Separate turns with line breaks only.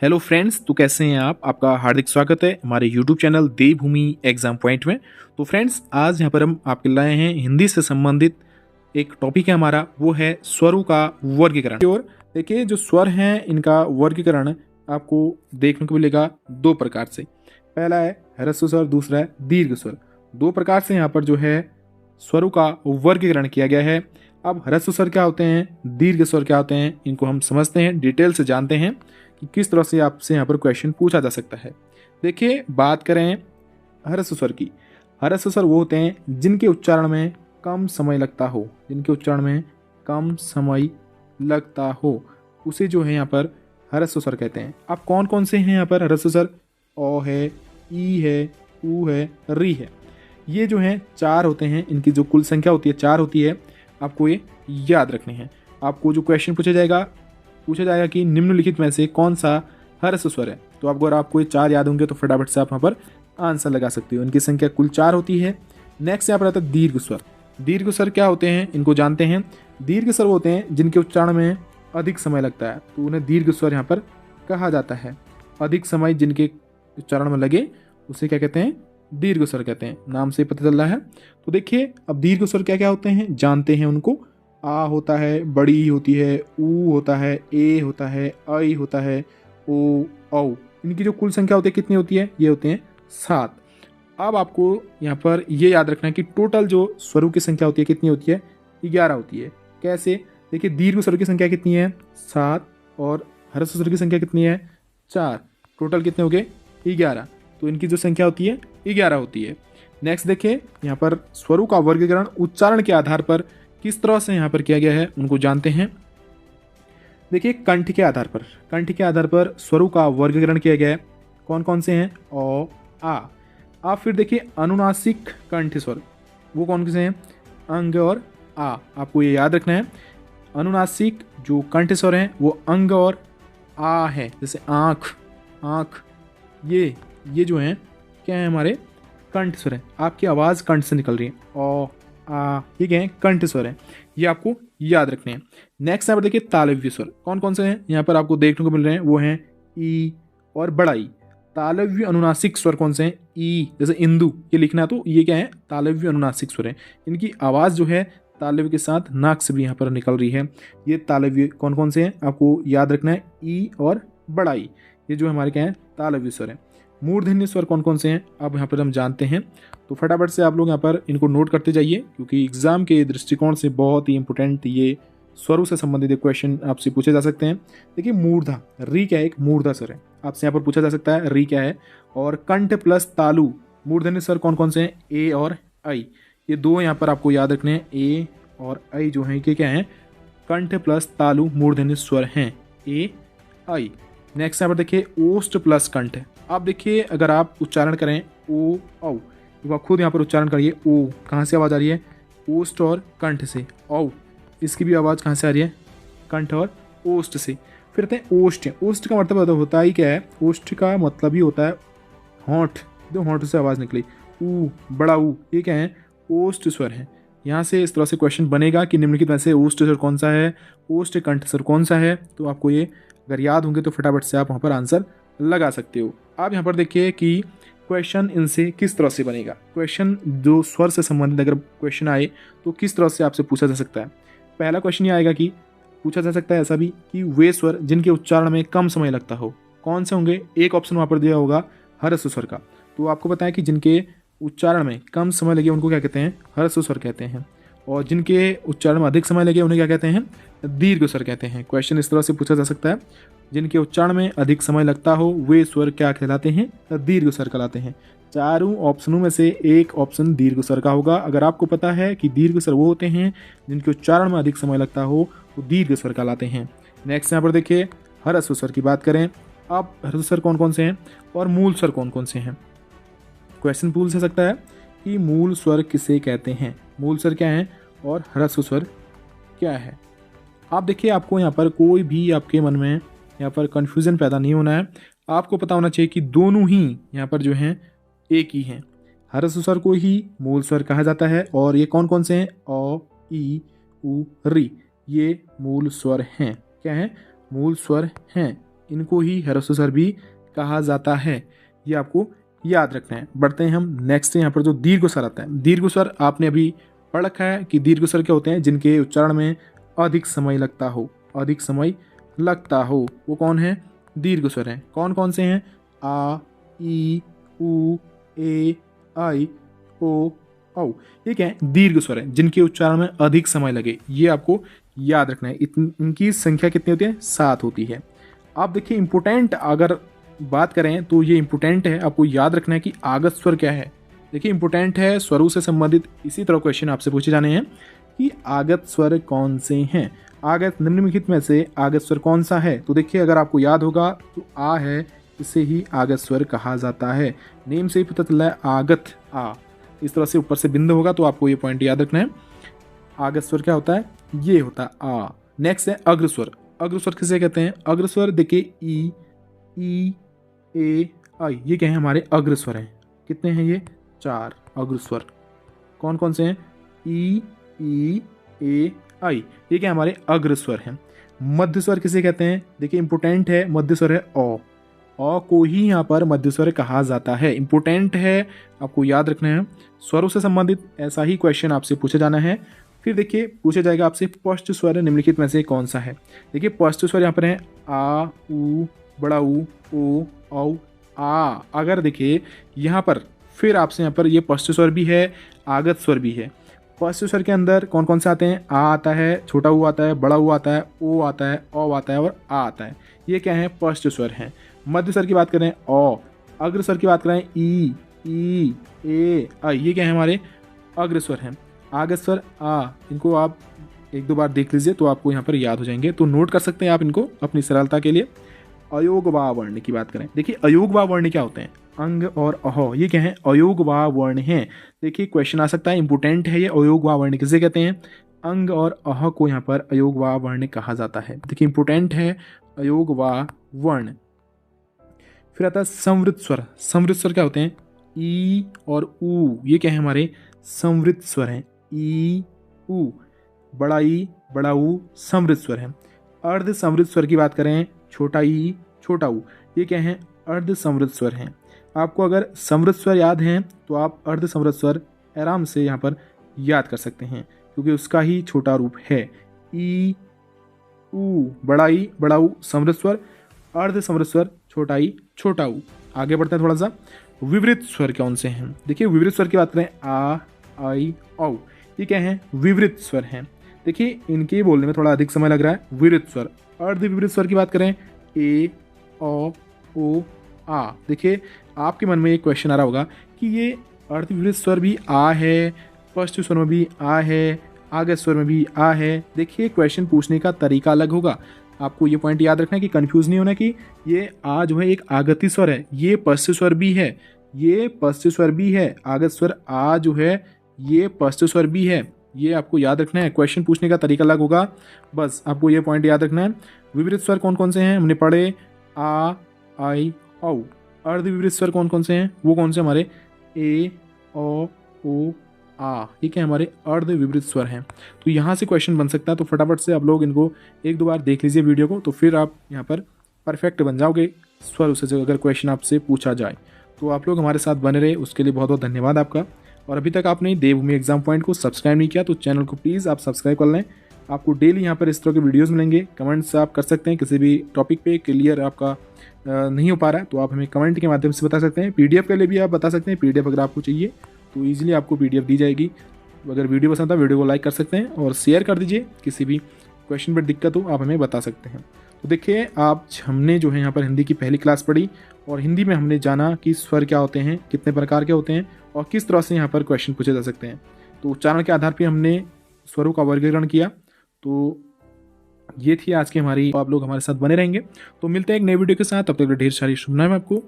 Hello friends, तो कैसे हैं आप? आपका हार्दिक स्वागत है हमारे यूट्यूब चैनल देवभूमि एग्जाम पॉइंट में। तो फ्रेंड्स, आज यहाँ पर हम आपके लाए हैं हिंदी से संबंधित एक टॉपिक है हमारा, वो है स्वरों का वर्गीकरण। और देखिए, जो स्वर हैं इनका वर्गीकरण आपको देखने को मिलेगा दो प्रकार से। पहला है ह्रस्व स्वर, दूसरा है दीर्घ स्वर। दो प्रकार से यहाँ पर जो है स्वरों का वर्गीकरण किया गया है। अब ह्रस्व स्वर क्या होते हैं, दीर्घ स्वर क्या होते हैं, इनको हम समझते हैं, डिटेल से जानते हैं कि किस तरह से आपसे यहाँ पर क्वेश्चन पूछा जा सकता है। देखिए, बात करें ह्रस्व स्वर की। ह्रस्व स्वर वो होते हैं जिनके उच्चारण में कम समय लगता हो, जिनके उच्चारण में कम समय लगता हो, उसे जो है यहाँ पर ह्रस्व स्वर कहते हैं। अब कौन कौन से हैं यहाँ पर ह्रस्व स्वर? ओ है, ई है, ऊ है, री है। ये जो हैं चार होते हैं, इनकी जो कुल संख्या होती है चार होती है। आपको ये याद रखने हैं। आपको जो क्वेश्चन पूछा जाएगा कि निम्नलिखित में से कौन सा ह्रस्व स्वर है, तो आपको अगर आपको ये चार याद होंगे तो फटाफट से आप यहाँ पर आंसर लगा सकते हो। इनकी संख्या कुल चार होती है। नेक्स्ट यहाँ पर आता है दीर्घ स्वर। दीर्घ स्वर क्या होते हैं, इनको जानते हैं। दीर्घ स्वर होते हैं जिनके उच्चारण में अधिक समय लगता है, तो उन्हें दीर्घ स्वर यहाँ पर कहा जाता है। अधिक समय जिनके उच्चारण में लगे उसे क्या कहते हैं? दीर्घ स्वर कहते हैं। नाम से पता चल रहा है। तो देखिए, अब दीर्घ स्वर क्या क्या होते हैं जानते हैं उनको। आ होता है, बड़ी होती है, ऊ होता है, ए होता है, आई होता है, ओ, औ। इनकी जो कुल संख्या होती है कितनी होती है? ये होते हैं 7। अब आपको यहाँ पर ये याद रखना है कि टोटल जो स्वरों की संख्या होती है कितनी होती है? 11 होती है। कैसे? देखिए, दीर्घ स्वर की संख्या कितनी है? 7। और ह्रस्व स्वर की संख्या कितनी है? 4। टोटल कितने हो गए? 11। तो इनकी जो संख्या होती है 11 होती है। नेक्स्ट देखिए, यहाँ पर स्वरों का वर्गीकरण उच्चारण के आधार पर किस तरह से यहाँ पर किया गया है, उनको जानते हैं। देखिए, कंठ के आधार पर स्वरों का वर्गीकरण किया गया है। कौन कौन से हैं? ओ, आ। आप फिर देखिए अनुनासिक कंठ स्वर, वो कौन से हैं? अंग और आ। आपको ये याद रखना है। अनुनासिक जो कंठ स्वर हैं वो अंग और आ है। जैसे आँख, आँख, ये जो हैं क्या है? हमारे कंठ स्वर है। आपकी आवाज़ कंठ से निकल रही है। ओ, आ, ये क्या है? कंठ स्वर है। ये आपको याद रखने हैं। नेक्स्ट यहाँ पर देखिए तालव्य स्वर। कौन कौन से हैं यहाँ पर आपको देखने को मिल रहे हैं? वो हैं ई और बड़ा ई। तालव्य अनुनासिक स्वर कौन से हैं? ई, जैसे इंदु ये लिखना है तो ये क्या है? तालव्य अनुनासिक स्वर है। इनकी आवाज़ जो है तालव्य के साथ नाक से भी यहाँ पर निकल रही है। ये तालव्य कौन कौन से हैं आपको याद रखना है? ई और बड़ा ई। ये जो हमारे क्या है? तालव्य स्वर है। मूर्धन्य स्वर कौन कौन से हैं अब यहाँ पर हम जानते हैं। तो फटाफट से आप लोग यहाँ पर इनको नोट करते जाइए, क्योंकि एग्जाम के दृष्टिकोण से बहुत ही इंपॉर्टेंट ये स्वरों से संबंधित क्वेश्चन आपसे पूछे जा सकते हैं। देखिए, मूर्धा, री क्या है? एक मूर्धा स्वर है। आपसे यहाँ पर पूछा जा सकता है री क्या है। और कंठ प्लस तालु, मूर्धन्य स्वर कौन कौन से हैं? ए और आई। ये दो यहाँ पर आपको याद रखने हैं। ए और आई जो है ये क्या है? कंठ प्लस तालु मूर्धन्य स्वर हैं, ए, आई। नेक्स्ट यहाँ पर देखिए ओष्ठ प्लस कंठ। आप देखिए, अगर आप उच्चारण करें ओ, औ, तो आप खुद यहाँ पर उच्चारण करिए। ओ कहाँ से आवाज़ आ रही है? ओष्ठ और कंठ से। औ, इसकी भी आवाज़ कहाँ से आ रही है? कंठ और ओष्ठ से। फिर आते हैं ओष्ठ। ओष्ठ का मतलब होता ही क्या है? ओष्ठ का मतलब ही होता है होंठ। दो होंठ से आवाज़ निकली, ऊ, बड़ा ऊ, ये क्या है? ओष्ठ स्वर है। यहाँ से इस तरह से क्वेश्चन बनेगा कि निम्नलिखित में से ओष्ठ स्वर कौन सा है, ओष्ठ कंठ स्वर कौन सा है। तो आपको ये अगर याद होंगे तो फटाफट से आप वहाँ पर आंसर लगा सकते हो। आप यहाँ पर देखिए कि क्वेश्चन इनसे किस तरह से बनेगा। क्वेश्चन जो स्वर से संबंधित अगर क्वेश्चन आए तो किस तरह से आपसे पूछा जा सकता है। पहला क्वेश्चन ये आएगा कि पूछा जा सकता है ऐसा भी कि वे स्वर जिनके उच्चारण में कम समय लगता हो, कौन से होंगे? एक ऑप्शन वहाँ पर दिया होगा ह्रस्व स्वर का। तो आपको पता है कि जिनके उच्चारण में कम समय लगे उनको क्या कहते हैं? ह्रस्व स्वर कहते हैं। और जिनके उच्चारण में अधिक समय लगे उन्हें क्या कहते हैं? दीर्घ स्वर कहते हैं। क्वेश्चन इस तरह से पूछा जा सकता है, जिनके उच्चारण में अधिक समय लगता हो वे स्वर क्या कहलाते हैं? दीर्घ स्वर कहलाते हैं। चारों ऑप्शनों में से एक ऑप्शन दीर्घ स्वर का होगा। अगर आपको पता है कि दीर्घ स्वर वो होते हैं जिनके उच्चारण में अधिक समय लगता हो, तो दीर्घ स्वर कहलाते हैं। नेक्स्ट यहाँ पर देखिए ह्रस्व स्वर की बात करें। अब ह्रस्व स्वर कौन कौन से हैं और मूल स्वर कौन कौन से हैं? क्वेश्चन पूछ सकता है कि मूल स्वर किसे कहते हैं, मूल स्वर क्या है और ह्रस्व स्वर क्या है। आप देखिए, आपको यहाँ पर कोई भी आपके मन में यहाँ पर कन्फ्यूज़न पैदा नहीं होना है। आपको पता होना चाहिए कि दोनों ही यहाँ पर जो हैं एक ही हैं। ह्रस्व स्वर को ही मूल स्वर कहा जाता है। और ये कौन कौन से हैं? ओ, ई, ऊ, री, ये मूल स्वर हैं। क्या हैं? मूल स्वर हैं। इनको ही ह्रस्व स्वर भी कहा जाता है। ये आपको याद रखना है। बढ़ते हैं हम नेक्स्ट। यहाँ पर जो दीर्घ स्वर आता है, दीर्घ स्वर आपने अभी पढ़ रखा है कि दीर्घ स्वर क्या होते हैं, जिनके उच्चारण में अधिक समय लगता हो, अधिक समय लगता हो, वो कौन है, दीर्घ स्वर हैं। कौन कौन से हैं, आ, ई, उ, ए, आई, ओ, औ। ये क्या है, दीर्घ स्वर है जिनके उच्चारण में अधिक समय लगे। ये आपको याद रखना है। इनकी संख्या कितनी होती है, 7 होती है। आप देखिए इम्पोर्टेंट अगर बात करें तो ये इम्पोर्टेंट है, आपको याद रखना है कि आगत स्वर क्या है। देखिए इम्पोर्टेंट है, स्वरों से संबंधित इसी तरह क्वेश्चन आपसे पूछे जाने हैं कि आगत स्वर कौन से हैं। आगत निम्नलिखित में से आगत स्वर कौन सा है। तो देखिए अगर आपको याद होगा तो आ है, इसे ही आगत स्वर कहा जाता है। नेम से ही पता चल रहा है आगत, आ, इस तरह से ऊपर से बिंदु होगा, तो आपको ये पॉइंट याद रखना है। आगत स्वर क्या होता है, ये होता है आ। नेक्स्ट है अग्रस्वर। अग्रस्वर किसे कहते हैं, अग्रस्वर देखिए ई, ए, आई, ये क्या है, हमारे अग्रस्वर हैं। कितने हैं ये, 4 अग्रस्वर। कौन कौन से हैं, ई, ए, आई, ये क्या हमारे अग्रस्वर हैं। मध्य स्वर किसे कहते हैं, देखिए इंपोर्टेंट है, मध्य स्वर है ओ। ओ को ही यहाँ पर मध्य स्वर कहा जाता है। इंपोर्टेंट है, आपको याद रखना है। स्वरों से संबंधित ऐसा ही क्वेश्चन आपसे पूछा जाना है। फिर देखिए पूछा जाएगा आपसे स्पष्ट स्वर निम्नलिखित में से कौन सा है। देखिए स्पष्ट स्वर यहाँ पर है आ, उ, बड़ा ऊ, ओ, औ, आ। अगर देखिए यहाँ पर फिर आपसे यहाँ पर ये स्पष्ट स्वर भी है, आगत स्वर भी है। स्पष्ट स्वर के अंदर कौन कौन से आते हैं, आ आता है, छोटा ऊ आता है, बड़ा ऊ आता है, ओ आता है, औ आता है और आ आता है। ये क्या है, स्पष्ट स्वर हैं। मध्य स्वर की बात करें ओ, अग्र स्वर की बात करें ई, ए, आई, ये क्या है, हमारे अग्र स्वर हैं। आगत स्वर आ, इनको आप 1-2 बार देख लीजिए तो आपको यहाँ पर याद हो जाएंगे, तो नोट कर सकते हैं आप इनको अपनी सरलता के लिए। अयोगवा वर्ण की बात करें, देखिए अयोगवा वर्ण क्या होते हैं, अंग और अह, ये क्या है, अयोगवा वर्ण हैं। देखिए क्वेश्चन आ सकता है, इंपोर्टेंट है ये। अयोगवा वर्ण किसे कहते हैं, अंग और अह को यहाँ पर अयोगवा वर्ण कहा जाता है। देखिए इंपोर्टेंट है अयोगवा वर्ण। फिर आता है संवृत स्वर। संवृत स्वर क्या होते हैं, ई और ऊ, ये क्या है, हमारे संवृत स्वर हैं। ई, ऊ, बड़ा ई, बड़ा ऊ, संवृत स्वर है। अर्ध संवृत स्वर की बात करें, छोटा ई, छोटा ऊ, ये क्या है, अर्ध संवृत स्वर हैं। आपको अगर समृद्ध स्वर याद हैं तो आप अर्ध समृद्ध स्वर आराम से यहाँ पर याद कर सकते हैं, क्योंकि उसका ही छोटा रूप है। ई, ऊ, बड़ा ई, बड़ा ऊ, समृद्ध स्वर, अर्ध समृद्ध स्वर, छोटा ई, छोटा ऊ। आगे बढ़ते हैं थोड़ा सा। विवृत स्वर कौन से हैं, देखिए विवृत स्वर की बात करें, आ, आई, औ, ये क्या है, विवृत स्वर हैं। देखिए इनके बोलने में थोड़ा अधिक समय लग रहा है, विवृत स्वर। अर्ध विवृत स्वर की बात करें, ए, ओ, आ। देखिए आपके मन में एक क्वेश्चन आ रहा होगा कि ये अर्ध विवृत स्वर भी आ है, स्पष्ट स्वर में भी आ है, आगत स्वर में भी आ है। देखिए क्वेश्चन पूछने का तरीका अलग होगा। आपको ये पॉइंट याद रखना है कि कंफ्यूज नहीं होना कि ये आ जो है एक आगति स्वर है, ये स्पष्ट स्वर भी है, ये स्पष्ट स्वर भी है। आगत स्वर आ जो है ये स्पष्ट स्वर भी है। ये आपको याद रखना है, क्वेश्चन पूछने का तरीका अलग होगा, बस आपको ये पॉइंट याद रखना है। विवृत स्वर कौन कौन से हैं, हमने पढ़े, आ, आई, औ। अर्ध विवृत स्वर कौन कौन से हैं, वो कौन से, हमारे ए, ओ, आ, ठीक है, हमारे अर्ध विवृत स्वर हैं। तो यहाँ से क्वेश्चन बन सकता है, तो फटाफट से आप लोग इनको 1-2 बार देख लीजिए वीडियो को, तो फिर आप यहाँ पर परफेक्ट बन जाओगे स्वर से अगर क्वेश्चन आपसे पूछा जाए। तो आप लोग हमारे साथ बने रहे, उसके लिए बहुत बहुत धन्यवाद आपका। और अभी तक आपने देवभूमि एग्जाम पॉइंट को सब्सक्राइब नहीं किया तो चैनल को प्लीज़ आप सब्सक्राइब कर लें। आपको डेली यहाँ पर इस तरह के वीडियोस मिलेंगे। कमेंट्स आप कर सकते हैं, किसी भी टॉपिक पे क्लियर आपका नहीं हो पा रहा है तो आप हमें कमेंट के माध्यम से बता सकते हैं। पीडीएफ के लिए भी आप बता सकते हैं, पीडीएफ अगर आपको चाहिए तो ईजिली आपको पीडीएफ दी जाएगी। अगर वीडियो पसंद था वीडियो को लाइक कर सकते हैं और शेयर कर दीजिए। किसी भी क्वेश्चन पर दिक्कत हो आप हमें बता सकते हैं। तो देखिए आप हमने जो है यहाँ पर हिंदी की पहली क्लास पढ़ी और हिंदी में हमने जाना कि स्वर क्या होते हैं, कितने प्रकार के होते हैं और किस तरह से यहाँ पर क्वेश्चन पूछे जा सकते हैं। तो उच्चारण के आधार पर हमने स्वरों का वर्गीकरण किया। तो ये थी आज की हमारी, आप लोग हमारे साथ बने रहेंगे। तो मिलते हैं एक नए वीडियो के साथ, तब तक ढेर सारी शुभकामनाएं आपको।